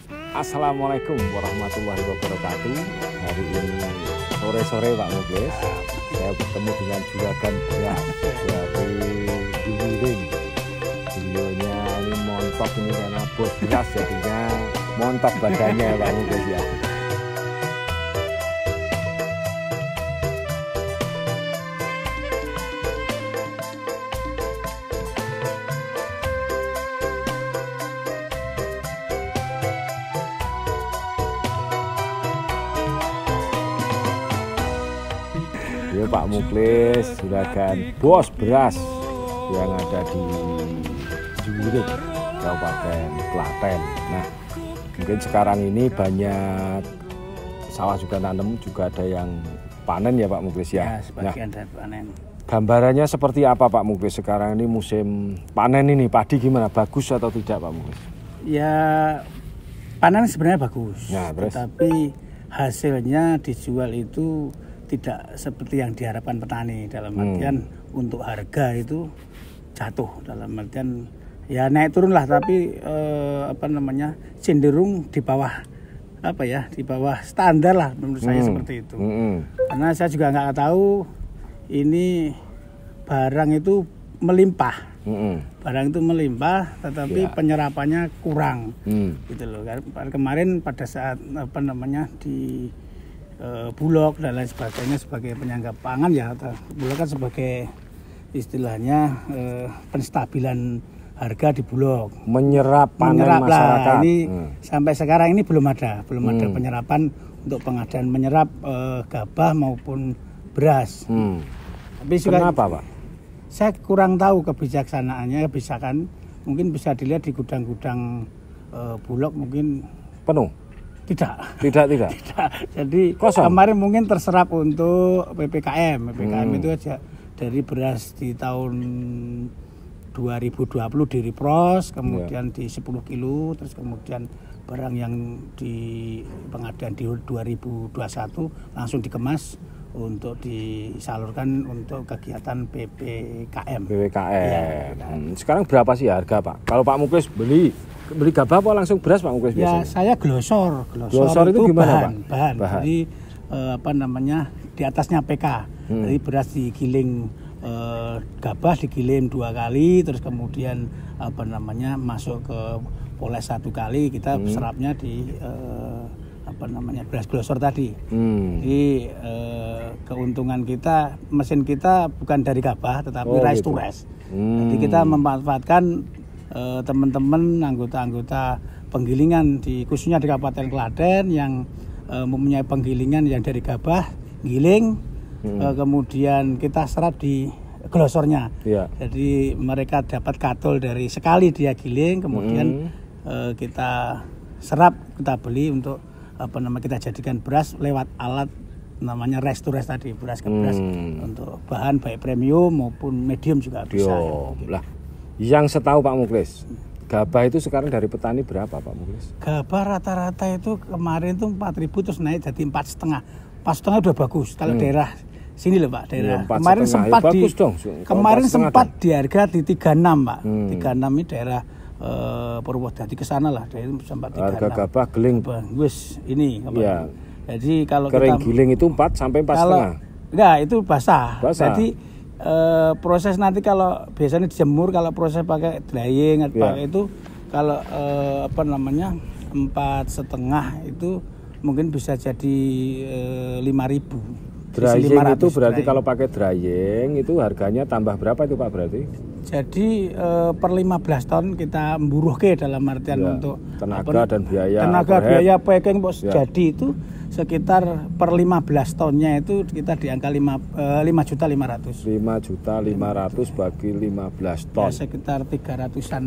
Assalamualaikum warahmatullahi wabarakatuh. Hari ini sore-sore Pak Muklis, saya bertemu dengan juragan beras dari Giwiring. Beliaunya ini montok ini karena bos beras, jadinya montok badannya Pak Muklis ya. Ya Pak Muklis, juragan bos beras yang ada di Giwiring, Kabupaten Klaten. Nah, mungkin sekarang ini banyak sawah juga nanam, juga ada yang panen ya Pak Muklis ya. Ya, sebagian dari panen. Gambarannya seperti apa Pak Muklis sekarang ini musim panen ini, padi gimana, bagus atau tidak Pak Muklis? Ya, panen sebenarnya bagus, Nah, tetapi hasilnya dijual itu tidak seperti yang diharapkan petani, dalam artian untuk harga itu jatuh, dalam artian ya naik turun lah, tapi cenderung di bawah di bawah standar lah menurut saya seperti itu. Karena saya juga nggak tahu ini barang itu melimpah. Barang itu melimpah, tetapi penyerapannya kurang, gitu loh. Kemarin pada saat di Bulog dan lain sebagainya sebagai penyangga pangan ya, Bulog kan sebagai istilahnya penstabilan harga di Bulog. Menyerap panen masyarakat. Lah, ini sampai sekarang ini belum ada penyerapan untuk pengadaan menyerap gabah maupun beras. Tapi juga, kenapa Pak? Saya kurang tahu kebijaksanaannya, mungkin bisa dilihat di gudang-gudang Bulog mungkin Penuh? Tidak. Jadi kosong. Kemarin mungkin terserap untuk PPKM itu aja, dari beras di tahun 2020 di repros, kemudian di 10 kilo, terus kemudian barang yang di pengadaan di 2021 langsung dikemas untuk disalurkan untuk kegiatan PPKM. Ya. Sekarang berapa sih harga Pak? Kalau Pak Muklis beli gabah apa langsung beras Pak Muklis biasanya? Ya saya glosor itu gimana bahan. Jadi di atasnya PK. Jadi beras digiling, gabah digiling 2 kali, terus kemudian masuk ke poles 1 kali, kita serapnya di beras glosor tadi. Jadi keuntungan kita, mesin kita bukan dari gabah tetapi rice to rice. Jadi kita memanfaatkan teman-teman anggota-anggota penggilingan khususnya di Kabupaten Klaten yang mempunyai penggilingan yang dari gabah, giling, kemudian kita serap di glosornya. Jadi mereka dapat katol dari sekali dia giling, kemudian kita serap, kita beli untuk kita jadikan beras lewat alat namanya rice to rice tadi, beras ke beras, untuk bahan baik premium maupun medium juga bisa. Lah, yang setahu Pak Muklis, gabah itu sekarang dari petani berapa Pak Muklis? Gabah rata-rata itu kemarin tuh 4.000 terus naik jadi 4,5. 4,5 udah bagus. Kalau daerah sini loh Pak, daerah kemarin sempat di harga di 36 Pak. 36 ini daerah Purwodadi ke sana lah, dari sempat 36. Harga gabah geling wis ini Jadi kalau kering giling itu 4 sampai 4,5. Enggak, itu basah. Jadi proses nanti kalau biasanya dijemur, kalau proses pakai drying pakai itu kalau 4,5 itu mungkin bisa jadi 5.000. Drying itu berarti kalau pakai drying itu harganya tambah berapa itu Pak berarti? Jadi per 15 ton kita memburuhke, dalam artian untuk tenaga dan biaya. Biaya packing jadi itu sekitar per 15 tonnya itu kita di angka 5.500.000. 5.500.000 bagi 15 ton. Ya, sekitar 300-an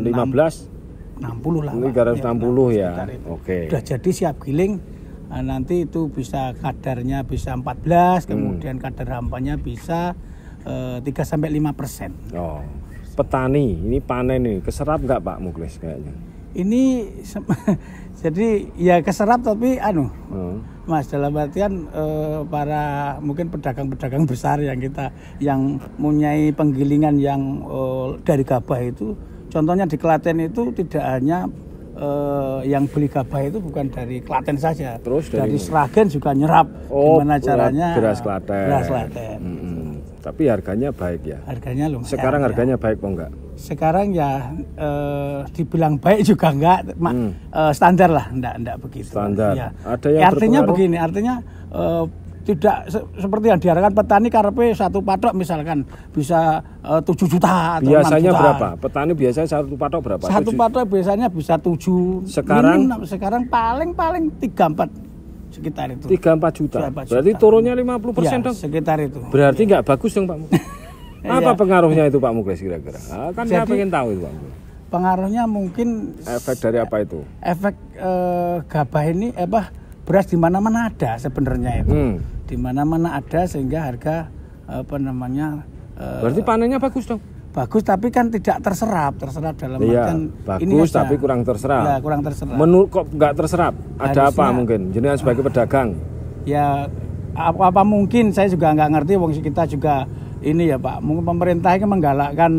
15 60 lah. 360 ya. Oke. Sudah jadi siap giling. Nanti itu bisa kadarnya bisa 14, kemudian kadar hampanya bisa 3-5%. Petani ini panen nih, keserap nggak Pak Muklis kayaknya? Ini jadi ya keserap, tapi Mas, dalam artian para mungkin pedagang-pedagang besar yang mempunyai penggilingan yang dari gabah itu, contohnya di Klaten itu tidak hanya yang beli gabah itu bukan dari Klaten saja, terus dari Sragen juga nyerap. Gimana caranya? Beras Klaten. Beras Klaten. Tapi harganya baik ya. Harganya lumayan. Sekarang harganya baik kok enggak? Sekarang ya dibilang baik juga enggak, standar lah, enggak begitu. Standar. Ya. Ada yang artinya begini, artinya tidak seperti yang diharapkan petani karpe satu patok misalkan bisa 7 juta atau biasanya 6 juta. Berapa? Petani biasanya satu patok berapa? Satu patok biasanya bisa 7. Sekarang paling 3-4 sekitar itu. 3-4 juta. Berarti turunnya 50% ya, dong. Sekitar itu. Berarti nggak bagus dong Pak Muklis. Apa pengaruhnya itu Pak Muklis kira-kira? Kan saya pengen tahu itu Pak Muklis. Pengaruhnya mungkin efek dari apa itu? Efek gabah ini beras di mana-mana ada sebenarnya itu. Di mana-mana ada sehingga harga berarti panennya bagus dong. Bagus tapi kan tidak terserap dalam artian bagus ini tapi kurang terserap. Ya, kurang terserap. Kok nggak terserap? Ada harusnya, apa mungkin? Jenengan sebagai pedagang? Ya apa mungkin saya juga nggak ngerti. Wong kita juga ini ya Pak. Mungkin pemerintah ini menggalakkan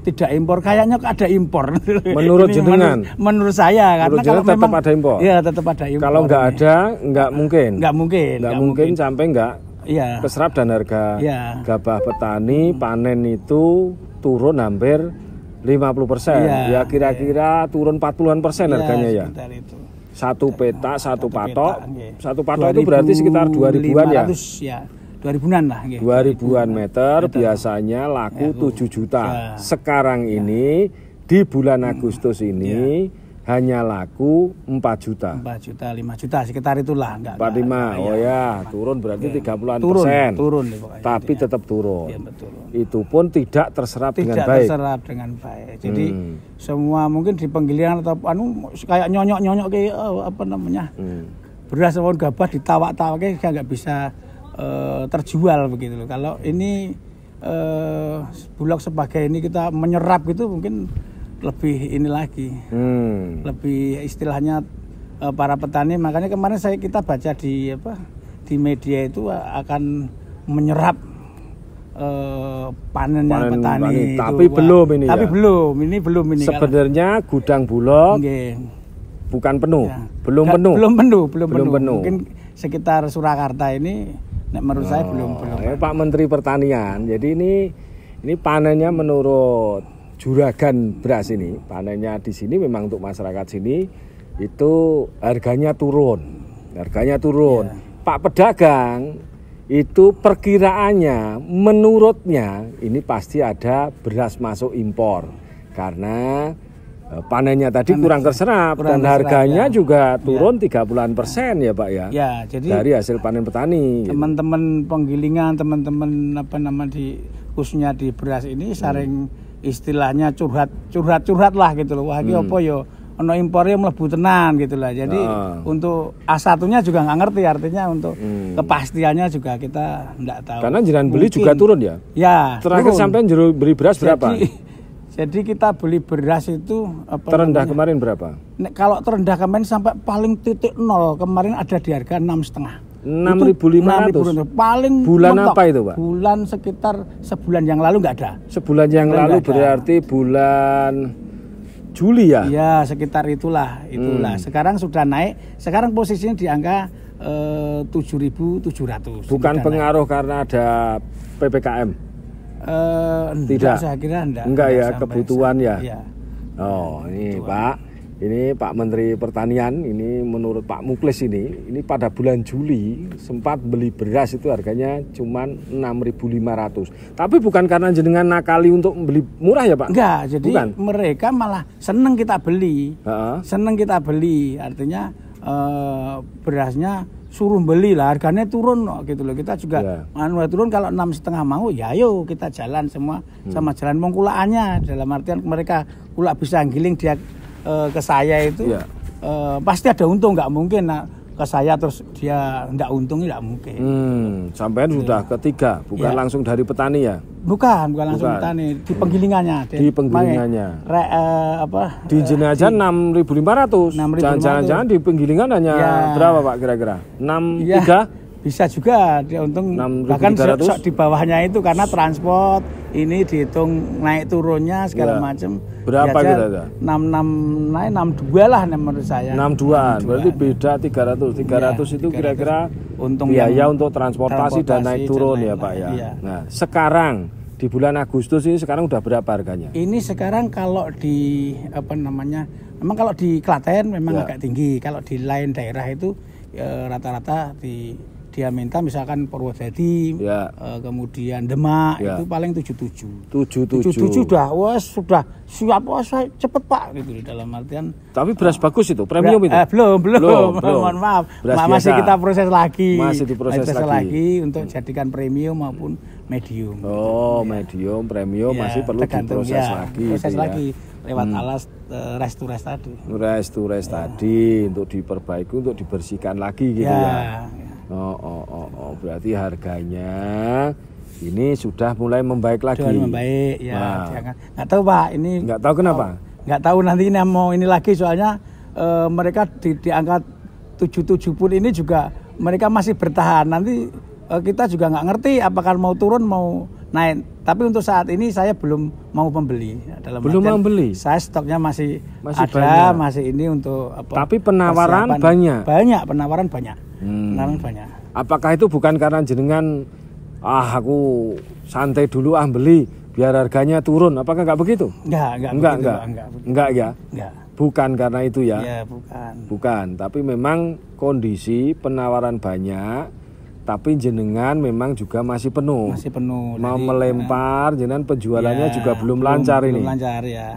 tidak impor. Kayaknya ada impor. Menurut jenengan? Menurut saya karena kalau tetap memang ada impor. Iya tetap ada impor. Kalau nggak ada nggak mungkin. Nggak mungkin sampai nggak. Iya. Keserap dan harga gabah petani panen itu turun hampir 50%. Ya kira-kira turun 40% harganya ya. Itu. Satu petak, satu patok. Satu patok itu berarti sekitar 2.000-an ya. 2000-an lah. 2000-an meter biasanya laku 7 juta. Sekarang ini di bulan Agustus ini hanya laku 4 juta. 4 juta, 5 juta sekitar itulah. 45, turun berarti 30-an persen. Turun tapi tetap turun. Ya, betul. Itu pun tidak terserap dengan baik. Tidak terserap dengan baik. Jadi semua mungkin di penggilingan atau kayak nyonyok kayak beras atau gabah ditawak-tawak kayak nggak bisa terjual begitu loh. Kalau ini Bulog sebagai ini kita menyerap gitu mungkin lebih ini lagi, lebih istilahnya para petani. Makanya kemarin kita baca di media itu akan menyerap panennya petani. Tapi belum ini. Tapi ya? belum ini. Sebenarnya gudang Bulog bukan penuh, ya. Belum penuh. Mungkin sekitar Surakarta ini, menurut saya belum. Pak Menteri Pertanian. Jadi ini panennya menurut Juragan beras ini, panennya di sini memang untuk masyarakat sini itu harganya turun. Ya. Pak pedagang itu perkiraannya menurutnya ini pasti ada beras masuk impor karena panennya tadi kurang terserap dan harganya juga turun 30% ya Pak ya. Ya, jadi dari hasil panen petani. Teman-teman penggilingan, teman-teman khususnya di beras ini sering istilahnya curhat lah gitu loh. Wah iki apa ya ono impornya mlebu tenan gitu lah. Jadi untuk A1-nya juga nggak ngerti, artinya untuk kepastiannya juga kita nggak tahu. Karena jenengan beli juga turun ya? Ya. Terakhir sampai beli beras berapa? Jadi kita beli beras itu terendah kemarin berapa? Kalau terendah kemarin sampai paling titik nol kemarin ada di harga 6,5. 6.500. Paling bulan mentok. Apa itu Pak? Bulan sekitar sebulan yang lalu nggak ada. Sebulan yang lalu berarti bulan Juli ya? Iya sekitar itulah. Sekarang sudah naik. Sekarang posisinya di angka 7.700. Bukan pengaruh karena ada PPKM? Tidak. Saya kira enggak ya, kebutuhan ya. Iya. Oh ini kebutuhan. Pak. Ini Pak Menteri Pertanian, ini menurut Pak Muklis ini pada bulan Juli sempat beli beras itu harganya cuma 6.500. Tapi bukan karena jenengan nakali untuk beli murah ya Pak? Enggak, jadi mereka malah seneng kita beli. Seneng kita beli, artinya berasnya suruh beli lah, harganya turun gitu loh. Kita juga turun, kalau 6,5 mau ya ayo kita jalan semua sama jalan mengkulaannya. Dalam artian mereka kulak bisa giling dia ke saya itu pasti ada untung, nggak mungkin ke saya terus dia nggak untung, nggak mungkin. Sampai sudah ketiga, bukan langsung dari petani ya? Bukan langsung petani, di penggilingannya. Di penggilingannya. Di jenazah 6.500. Jangan-jangan di penggilingan hanya berapa Pak kira-kira? 6,3? Bisa juga dia untung, bahkan di bawahnya itu karena transport ini dihitung naik turunnya segala macam. Berapa kita? 66 naik 62 lah menurut saya. 62, berarti beda 300. 300 itu kira-kira untung biaya untuk transportasi dan naik turun ya Pak ya. Iya. Nah, sekarang di bulan Agustus ini sekarang udah berapa harganya? Ini sekarang kalau di memang kalau di Klaten memang agak tinggi. Kalau di lain daerah itu rata-rata dia minta misalkan Purwodadi, kemudian Demak itu paling 77 sudah siap, cepet Pak gitu dalam artian. Tapi beras bagus itu, premium itu? Belum. Mohon maaf, masih kita proses lagi. Masih diproses lagi untuk jadikan premium maupun medium. Oh, medium, premium masih perlu diproses lagi. Proses lagi lewat alas rest to rest tadi. Rest to rest tadi untuk diperbaiki, untuk dibersihkan lagi gitu ya. Oh, berarti harganya ini sudah mulai membaik lagi. Sudah membaik ya. Nggak tahu Pak, ini nggak tahu kenapa. Nggak tahu nanti ini mau ini lagi soalnya mereka di angka 77 pun ini juga mereka masih bertahan. Nanti kita juga nggak ngerti apakah mau turun mau naik. Tapi untuk saat ini saya belum mau membeli. Belum mau beli. Saya stoknya masih ada, banyak. Masih ini untuk apa? Tapi penawaran banyak. Penawaran banyak. Penawaran banyak. Apakah itu bukan karena jenengan aku santai dulu beli biar harganya turun? Apakah nggak begitu? Enggak ya. Enggak. Bukan karena itu ya. Iya, Bukan, tapi memang kondisi penawaran banyak. Tapi jenengan memang juga masih penuh. Mau jadi, melempar, jenengan penjualannya juga belum lancar ini. Belum lancar ya.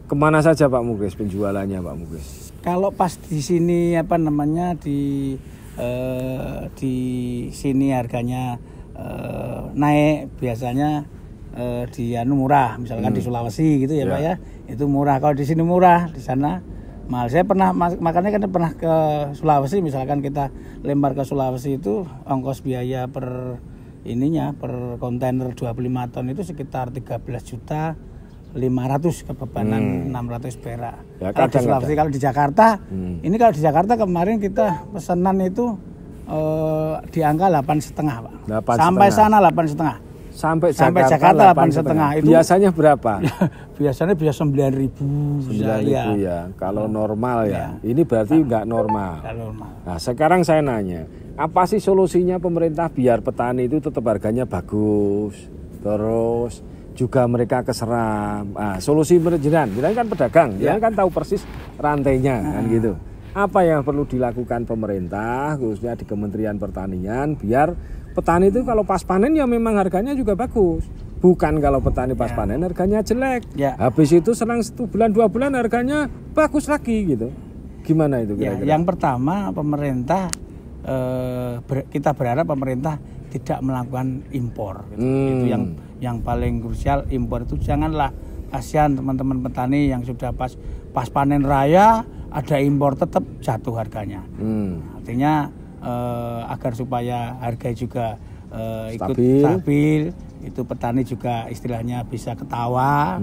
Kemana saja Pak Muklis penjualannya Pak Muklis? Kalau pas di sini di sini harganya naik biasanya di murah, misalkan di Sulawesi gitu ya Pak ya. Itu murah. Kalau di sini murah, di sana mahal. Saya makanya kan pernah ke Sulawesi, misalkan kita lempar ke Sulawesi itu ongkos biaya per kontainer 25 ton itu sekitar 13.500.000 kebebanan 600 perak. Ya, kalau di Sulawesi, kalau di Jakarta, ini kalau di Jakarta kemarin kita pesanan itu di angka 8,5 Pak. Sampai sana 8,5. Sampai Jakarta 8,5 itu. Biasanya berapa? Biasanya 9.000. 9.000 ya. Kalau normal ya. Ini berarti nggak normal. Nah, sekarang saya nanya, apa sih solusinya pemerintah biar petani itu tetap harganya bagus, terus juga mereka keserap. Nah, solusi jenengan kan pedagang, jenengan kan tahu persis rantainya kan gitu. Apa yang perlu dilakukan pemerintah khususnya di Kementerian Pertanian biar petani itu kalau pas panen ya memang harganya juga bagus. Bukan kalau petani pas panen harganya jelek. Habis itu selang 1 bulan 2 bulan harganya bagus lagi gitu. Gimana itu kira-kira? Yang pertama pemerintah kita berharap pemerintah tidak melakukan impor gitu. Itu yang paling krusial. Impor itu janganlah, kasihan teman-teman petani yang sudah pas panen raya ada impor tetap jatuh harganya. Artinya agar supaya harga juga ikut stabil, itu petani juga istilahnya bisa ketawa,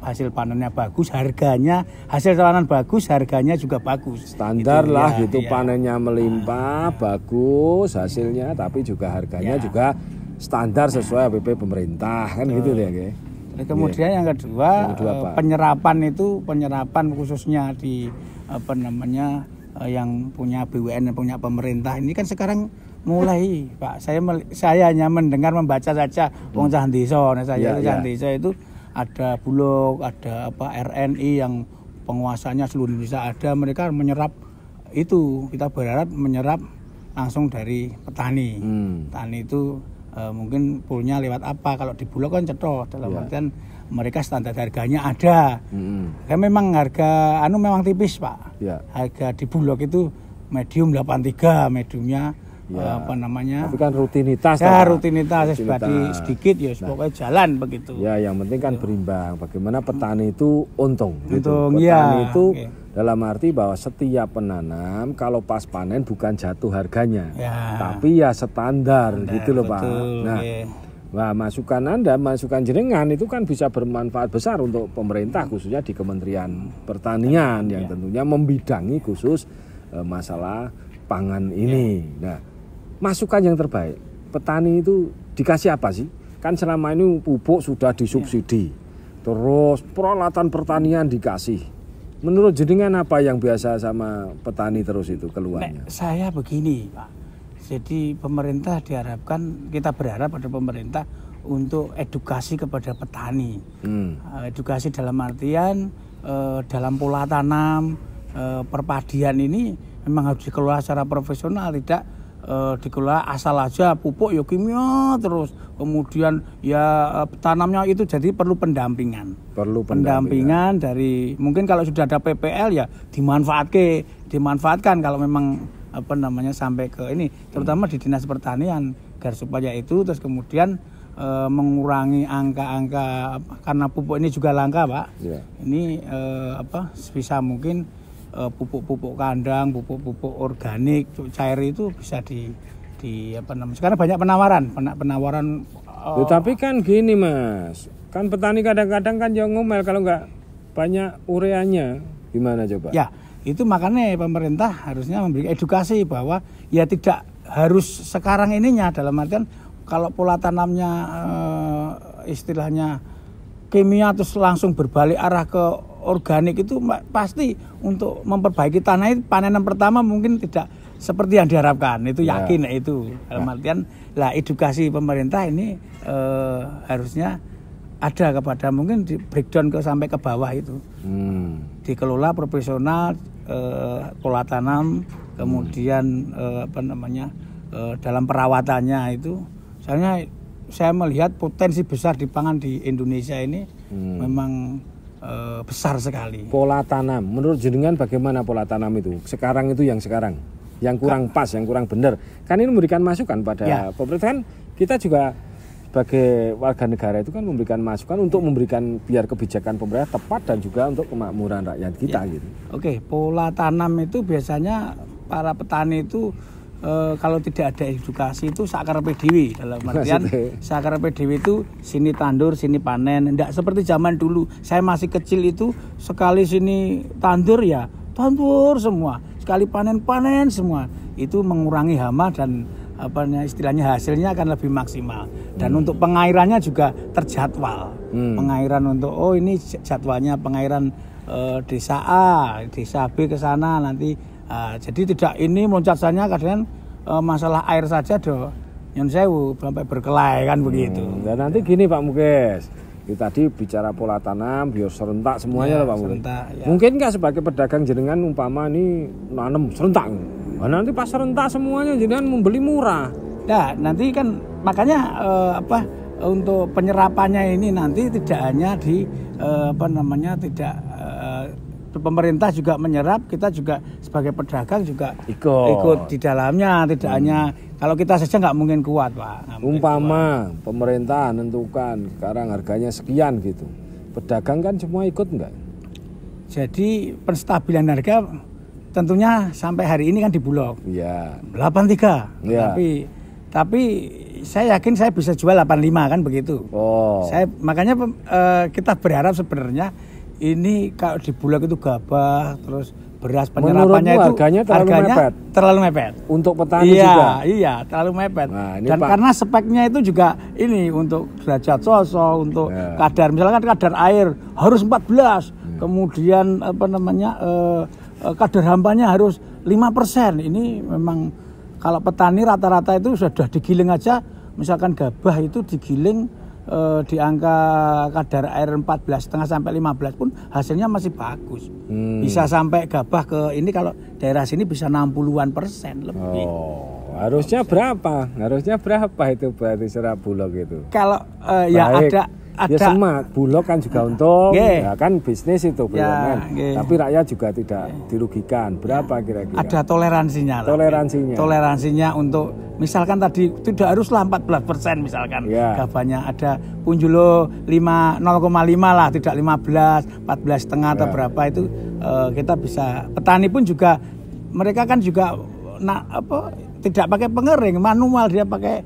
hasil panennya bagus, hasil panen bagus, harganya juga bagus. Standar itu, lah gitu panennya melimpah, bagus hasilnya, tapi juga harganya juga standar sesuai APP pemerintah kan gitu ya, Ge. Kemudian yang kedua penyerapan khususnya di yang punya BUMN dan punya pemerintah ini kan sekarang mulai Pak. Saya hanya mendengar membaca saja wong cah desa. Nah, cah desa itu ada Bulog, ada RNI yang penguasanya seluruh Indonesia ada, mereka menyerap itu. Kita berharap menyerap langsung dari petani. Petani itu mungkin poolnya lewat apa? Kalau di Bulog kan cetok dalam artian mereka standar harganya ada. Kan memang harga memang tipis Pak. Harga di Bulog itu medium 83, mediumnya Tapi kan rutinitas. Rutinitas sedikit ya pokoknya jalan begitu. Ya, yang penting kan berimbang. Bagaimana petani itu untung gitu. Petani itu dalam arti bahwa setiap penanam kalau pas panen bukan jatuh harganya. Tapi ya standar gitu loh Pak. Nah, masukan Anda, masukan jenengan itu kan bisa bermanfaat besar untuk pemerintah khususnya di Kementerian Pertanian yang tentunya membidangi khusus masalah pangan ini. Nah, masukan yang terbaik petani itu dikasih apa sih? Kan selama ini pupuk sudah disubsidi, terus peralatan pertanian dikasih. Menurut jenengan apa yang biasa sama petani terus itu keluarnya? Saya begini, Pak. Jadi pemerintah diharapkan, kita berharap pada pemerintah untuk edukasi kepada petani. Edukasi dalam artian dalam pola tanam, perpadian ini memang harus dikelola secara profesional, tidak dikelola asal aja pupuk ya kimia terus, kemudian ya tanamnya itu, jadi perlu pendampingan. Pendampingan dari, mungkin kalau sudah ada PPL ya dimanfaatkan kalau memang sampai ke ini, terutama di Dinas Pertanian, agar supaya itu terus kemudian mengurangi angka-angka, karena pupuk ini juga langka, Pak. Ini sebisa mungkin pupuk-pupuk kandang, pupuk-pupuk organik, cair itu bisa sekarang banyak penawaran. Tapi kan gini, Mas, kan petani kadang-kadang kan yang ngomel kalau nggak banyak ureanya, gimana coba? Ya, itu makanya pemerintah harusnya memberi edukasi bahwa ya tidak harus sekarang ininya, dalam artian kalau pola tanamnya istilahnya kimia terus langsung berbalik arah ke organik, itu pasti untuk memperbaiki tanah itu panenan pertama mungkin tidak seperti yang diharapkan, itu yakin itu. Dalam artian lah edukasi pemerintah ini harusnya ada kepada, mungkin di breakdown sampai ke bawah itu. Dikelola profesional, pola tanam, kemudian dalam perawatannya itu. Soalnya saya melihat potensi besar di pangan di Indonesia ini memang besar sekali. Pola tanam, menurut jenengan bagaimana pola tanam itu? Sekarang itu yang kurang pas, yang kurang benar. Kan ini memberikan masukan pada pemerintah, kan kita juga sebagai warga negara itu kan memberikan masukan untuk memberikan biar kebijakan pemerintah tepat dan juga untuk kemakmuran rakyat kita gitu. Oke, pola tanam itu biasanya para petani itu kalau tidak ada edukasi itu sakarepe dhewe, dalam artian sakarepe dhewe itu sini tandur sini panen, tidak seperti zaman dulu. Saya masih kecil itu sekali sini tandur ya tandur semua, sekali panen semua. Itu mengurangi hama dan istilahnya hasilnya akan lebih maksimal. Dan untuk pengairannya juga terjadwal. Pengairan untuk ini jadwalnya pengairan desa A, desa B ke sana nanti. Jadi tidak ini meloncat-saja, kadang masalah air saja nyon sewu sampai berkelai kan begitu. Dan nanti gini Pak Mukes, tadi bicara pola tanam biar serentak semuanya lah Pak Mukes. Mungkin nggak sebagai pedagang jenengan umpama ini nanam serentak, nanti pas serentak semuanya jenengan membeli murah. Nah nanti kan makanya untuk penyerapannya ini nanti tidak hanya di pemerintah juga menyerap, kita juga sebagai pedagang juga ikut di dalamnya, tidak hanya kalau kita saja nggak mungkin kuat, Pak. Umpama pemerintah menentukan sekarang harganya sekian gitu, pedagang kan semua ikut enggak? Jadi penstabilan harga tentunya sampai hari ini kan di Bulog 83, tapi saya yakin saya bisa jual 85 kan begitu. Makanya kita berharap sebenarnya ini kalau di Bulog itu gabah, terus beras penyerapannya itu harganya terlalu mepet. Untuk petani juga? Iya, terlalu mepet. Dan karena speknya itu juga ini untuk derajat soso, untuk kadar, misalkan kadar air harus 14, kemudian kadar hampanya harus 5%. Ini memang kalau petani rata-rata itu sudah digiling aja, misalkan gabah itu digiling di angka kadar air 14,5 sampai 15 pun hasilnya masih bagus. Bisa sampai gabah ke ini kalau daerah sini bisa 60-an% lebih. Harusnya berapa? Itu berarti serap Bulog itu? Kalau ada ya semak, Bulog kan juga untung, ya kan bisnis itu BUMN. Tapi rakyat juga tidak dirugikan. Berapa kira-kira? Ada toleransinya. Toleransinya untuk misalkan tadi tidak haruslah 14% misalkan gabahnya, ada punjulo 0,5 lah, tidak 15, 14,5 atau berapa itu kita bisa. Petani pun juga mereka kan juga tidak pakai pengering, manual, dia pakai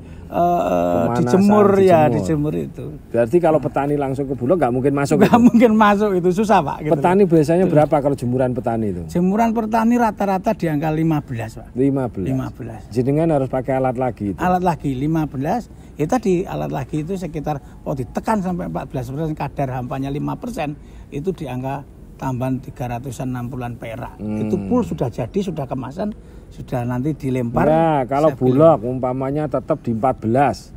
dijemur itu. Berarti kalau petani langsung ke Bulog nggak mungkin masuk. Nggak mungkin masuk, itu susah Pak. Gitu. Petani biasanya berapa kalau jemuran petani itu? Jemuran petani rata-rata di angka 15 Pak. 15. Jenengan harus pakai alat lagi itu. Alat lagi 15. Ya tadi alat lagi itu sekitar ditekan sampai 14%, kadar hampanya 5%, itu di angka tambahan 360-an perak. Itu full sudah jadi, sudah kemasan, sudah nanti dilempar. Nah, kalau Bulog umpamanya tetap di 14%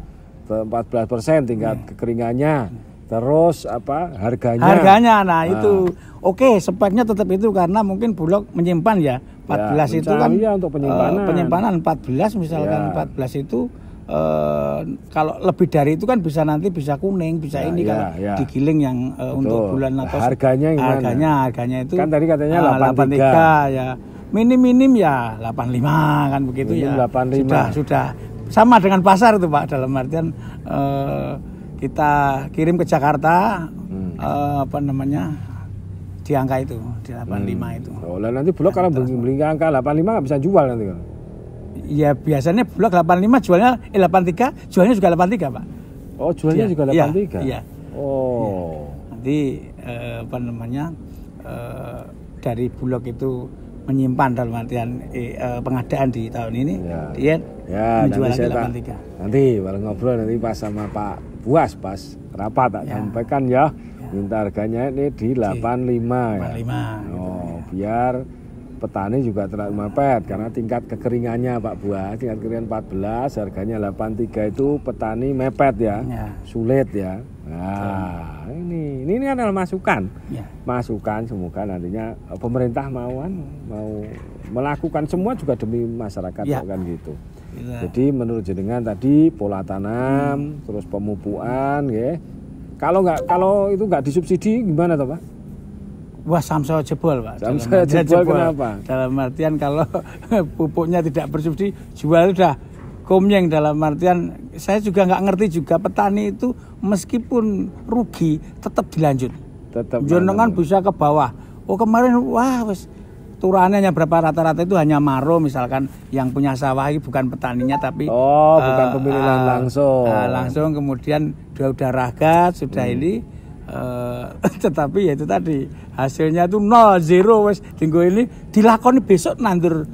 tingkat kekeringannya. Terus harganya? Harganya, itu oke, speknya tetap itu karena mungkin Bulog menyimpan ya 14 itu kan untuk penyimpanan 14 misalkan 14 itu kalau lebih dari itu kan bisa nanti bisa kuning, bisa kalau digiling yang untuk bulan atau harganya itu kan tadi katanya 83 ya. Minim ya 85 kan begitu ya. 85. Sudah sama dengan pasar itu Pak, dalam artian kita kirim ke Jakarta di angka itu, di 85 itu. Nanti Bulog kalau beli angka 85 nggak bisa jual nanti kan? Ya biasanya Bulog 85 jualnya 83, jualnya juga 83 Pak. Oh jualnya juga 83? Iya. Oh. Nanti dari Bulog itu menyimpan dalam artian pengadaan di tahun ini, dia menjual lagi 83. Nanti kalau ngobrol nanti pas sama Pak Buas pas rapat tak sampaikan ya. Minta harganya ini di 85 ya. Oh, biar petani juga terlalu mepet karena tingkat kekeringannya Pak Buas, tingkat kekeringan 14, harganya 83 itu petani mepet ya. Sulit ya. Nah, ini adalah masukan. Masukan semoga nantinya pemerintah mau melakukan semua juga demi masyarakat kan gitu. Jadi menurut jenengan tadi pola tanam, terus pemupukan ya. Kalau itu nggak disubsidi gimana toh Pak? Wah, samsel jebol Pak. Samsel jebol kenapa? Dalam artian kalau pupuknya tidak bersubsidi, jual udah komyeng. Dalam artian saya juga nggak ngerti juga petani itu meskipun rugi tetap dilanjut. Jenengan bisa ke bawah. Oh kemarin wes turannya berapa rata-rata itu hanya maro misalkan yang punya sawah ini bukan petaninya tapi bukan pemilihan langsung kemudian udah ragat sudah ini tetapi ya itu tadi hasilnya itu 0 0 wes tinggal ini dilakoni besok nandur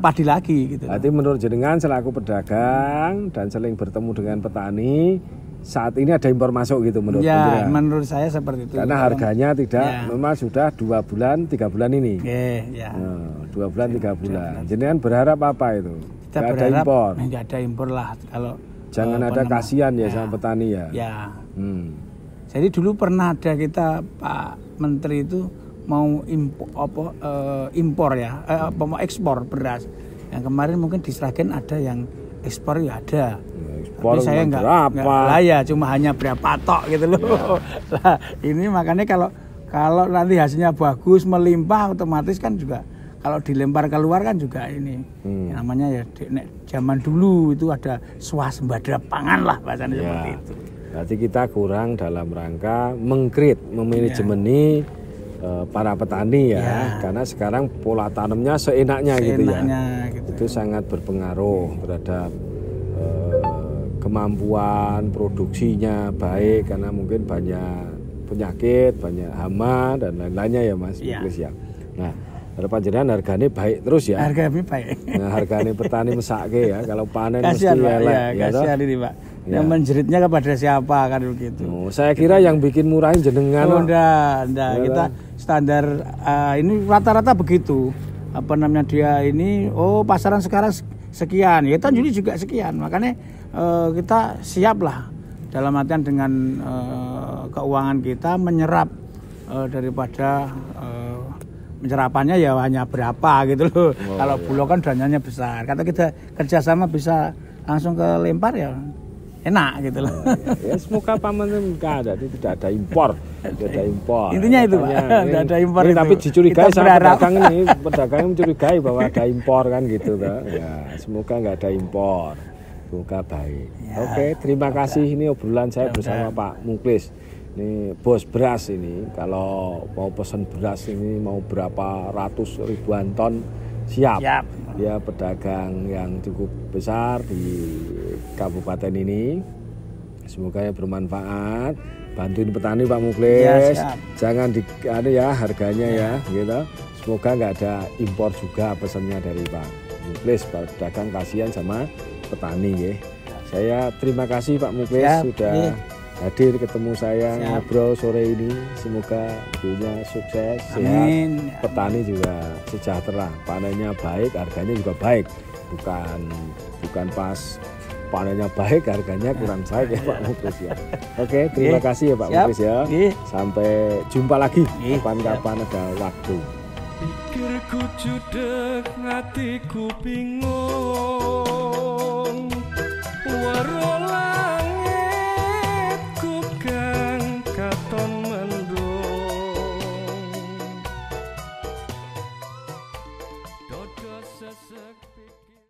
padi lagi gitu. Berarti menurut jenengan selaku pedagang dan sering bertemu dengan petani saat ini ada impor masuk gitu menurut ya, menurut saya seperti itu. Karena harganya tidak memang sudah 2 bulan 3 bulan ini. 2 bulan 3 bulan. Jenengan berharap apa itu? Kita berharap ada impor. Enggak ada impor lah kalau jangan ada kasihan ya sama petani ya. Jadi dulu pernah ada kita Pak Menteri itu mau impor ya, mau ekspor beras. Yang kemarin mungkin di Sragen ada yang ekspor ya ada. Tapi saya enggak lah ya, cuma hanya berapa tok gitu loh. Lah ini makanya kalau nanti hasilnya bagus melimpah otomatis kan juga kalau dilempar keluar kan juga ini namanya ya zaman dulu itu ada swasembada pangan lah bahasanya seperti itu. Berarti kita kurang dalam rangka memanajemeni para petani karena sekarang pola tanamnya seenaknya gitu ya. Itu sangat berpengaruh terhadap kemampuan produksinya baik karena mungkin banyak penyakit, banyak hama dan lain-lainnya ya Mas Muklis ya. Nah, harapan jenengan harganya baik terus ya. Harganya baik. Nah, harganya petani mesake ya kalau panen kasihan, mesti elek ya. Kasihan ini Pak. Yang menjeritnya kepada siapa kan begitu. Saya kira yang bikin murahin jenengan. Enggak. Kita standar ini rata-rata begitu. Dia ini pasaran sekarang sekian. Ya tahun Juli juga sekian. Makanya kita siap lah dalam artian dengan keuangan kita menyerap daripada menyerapannya ya hanya berapa gitu loh. Kalau Bulog kan dananya besar. Kata kita kerjasama bisa langsung ke lempar ya enak gitu loh. Ya semoga paman tidak ada impor. Tidak ada impor. Intinya itu Pak, tidak ada impor itu. Tapi dicurigai sama pedagang ini, pedagang mencurigai bahwa ada impor kan gitu kan. Ya, semoga nggak ada impor. Semoga baik. Oke, terima kasih ini obrolan saya bersama Pak Muklis. Ini bos beras ini. Kalau mau pesan beras ini mau berapa ratus ribuan ton siap. Siap. Ya, pedagang yang cukup besar di kabupaten ini. Semoga ya bermanfaat. Bantuin petani Pak Muklis. Ya, siap. Jangan ya harganya ya gitu. Semoga nggak ada impor juga pesannya dari Pak Muklis. Pedagang kasihan sama petani ya. Saya terima kasih Pak Muklis sudah hadir ketemu saya ngobrol sore ini. Semoga ibunya sukses, Amin. sehat, petani juga sejahtera, panennya baik, harganya juga baik. Bukan pas panennya baik, harganya kurang baik ya Pak Muklis ya. Oke, terima kasih ya Pak Muklis ya. Sampai jumpa lagi kapan-kapan ada waktu. Pikirku judek, hatiku bingung.